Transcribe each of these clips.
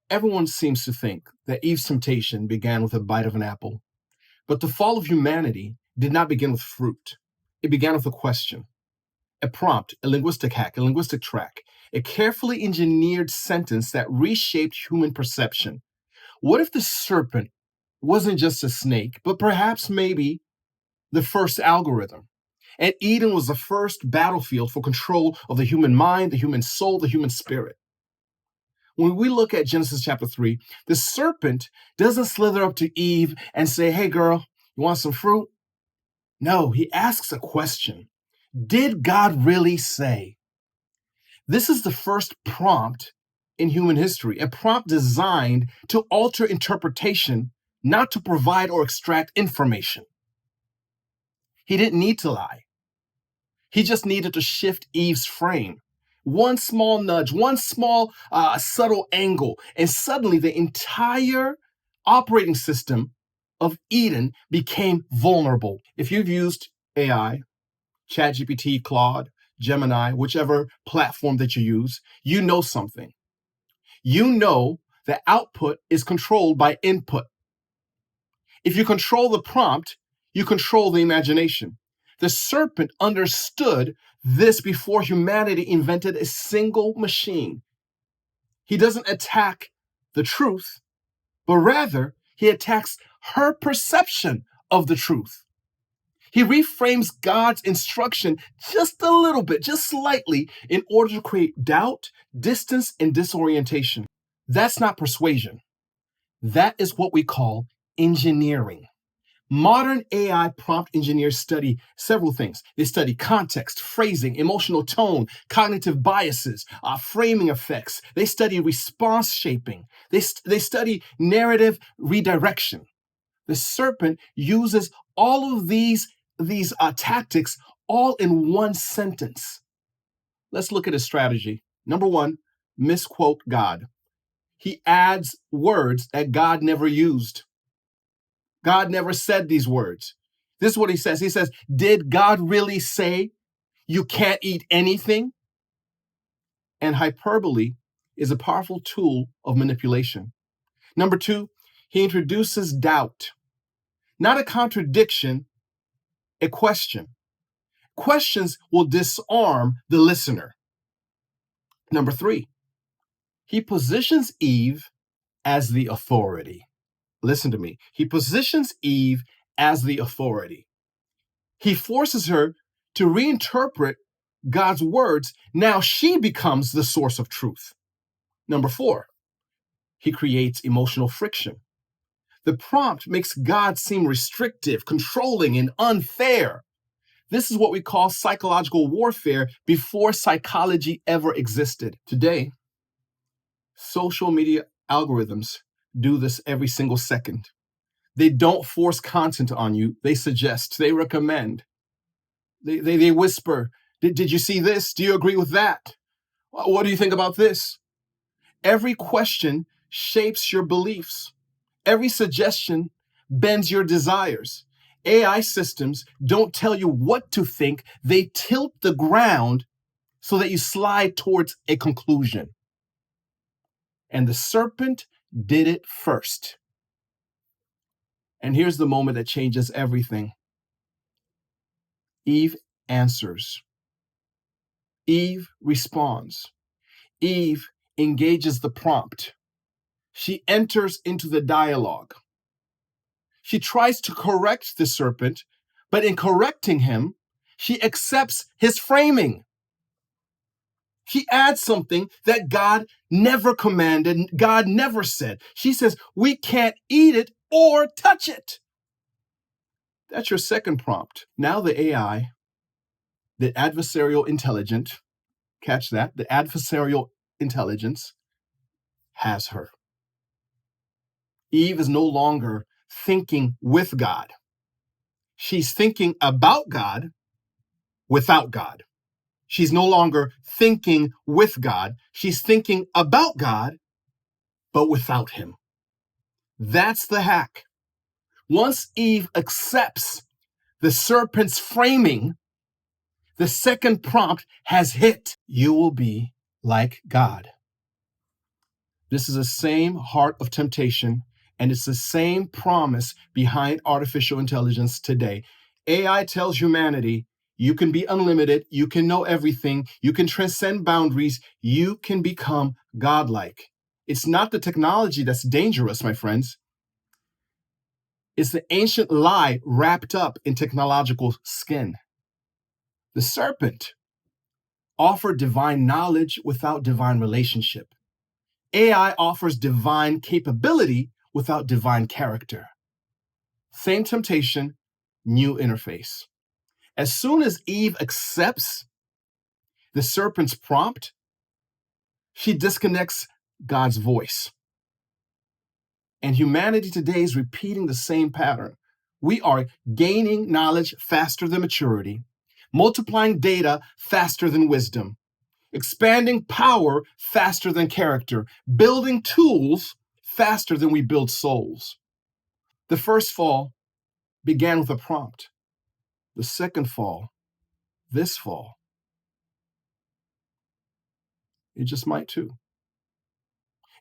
Everyone seems to think that Eve's temptation began with a bite of an apple, but the fall of humanity did not begin with fruit. It began with a question, a prompt, a linguistic hack, a linguistic track, a carefully engineered sentence that reshaped human perception. What if the serpent wasn't just a snake, but perhaps maybe the first algorithm? And Eden was the first battlefield for control of the human mind, the human soul, the human spirit. When we look at Genesis chapter 3, the serpent doesn't slither up to Eve and say, "Hey girl, you want some fruit?" No, he asks a question. Did God really say? This is the first prompt in human history, a prompt designed to alter interpretation, not to provide or extract information. He didn't need to lie. He just needed to shift Eve's frame. One small nudge, one small subtle angle, and suddenly the entire operating system of Eden became vulnerable. If you've used AI, ChatGPT, Claude, Gemini, whichever platform that you use, you know something. You know that output is controlled by input. If you control the prompt, you control the imagination. The serpent understood this before humanity invented a single machine. He doesn't attack the truth, but rather he attacks her perception of the truth. He reframes God's instruction just a little bit, just slightly, in order to create doubt, distance, and disorientation. That's not persuasion. That is what we call engineering. Modern AI prompt engineers study several things. They study context, phrasing, emotional tone, cognitive biases, framing effects. They study response shaping. They study narrative redirection. The serpent uses all of these tactics all in one sentence. Let's look at his strategy. Number one, misquote God. He adds words that God never used. God never said these words. This is what he says. He says, "Did God really say you can't eat anything?" And hyperbole is a powerful tool of manipulation. Number two, he introduces doubt. Not a contradiction, a question. Questions will disarm the listener. Number three, he positions Eve as the authority. Listen to me. He positions Eve as the authority. He forces her to reinterpret God's words. Now she becomes the source of truth. Number four, he creates emotional friction. The prompt makes God seem restrictive, controlling, and unfair. This is what we call psychological warfare before psychology ever existed. Today, social media algorithms do this every single second. They don't force content on you. They suggest, they recommend, they whisper, did you see this? Do you agree with that? What do you think about this? Every question shapes your beliefs. Every suggestion bends your desires. AI systems don't tell you what to think. They tilt the ground so that you slide towards a conclusion. And the serpent did it first. And here's the moment that changes everything. Eve answers. Eve responds. Eve engages the prompt. She enters into the dialogue. She tries to correct the serpent, but in correcting him, she accepts his framing. She adds something that God never commanded, God never said. She says, "We can't eat it or touch it." That's your second prompt. Now the AI, the adversarial intelligence, catch that, the adversarial intelligence has her. Eve is no longer thinking with God. She's thinking about God without God. She's no longer thinking with God. She's thinking about God, but without him. That's the hack. Once Eve accepts the serpent's framing, the second prompt has hit. You will be like God. This is the same heart of temptation, and it's the same promise behind artificial intelligence today. AI tells humanity, you can be unlimited, you can know everything, you can transcend boundaries, you can become godlike. It's not the technology that's dangerous, my friends. It's the ancient lie wrapped up in technological skin. The serpent offered divine knowledge without divine relationship. AI offers divine capability without divine character. Same temptation, new interface. As soon as Eve accepts the serpent's prompt, she disconnects God's voice. And humanity today is repeating the same pattern. We are gaining knowledge faster than maturity, multiplying data faster than wisdom, expanding power faster than character, building tools faster than we build souls. The first fall began with a prompt. The second fall, this fall, it just might too.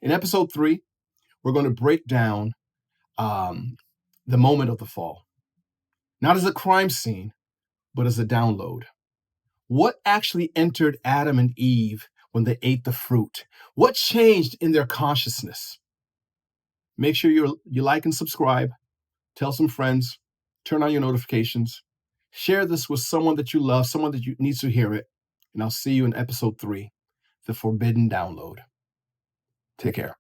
In episode 3, we're going to break down the moment of the fall, not as a crime scene, but as a download. What actually entered Adam and Eve when they ate the fruit? What changed in their consciousness? Make sure you like and subscribe. Tell some friends. Turn on your notifications. Share this with someone that you love, someone that needs to hear it. And I'll see you in episode 3, The Forbidden Download. Take care.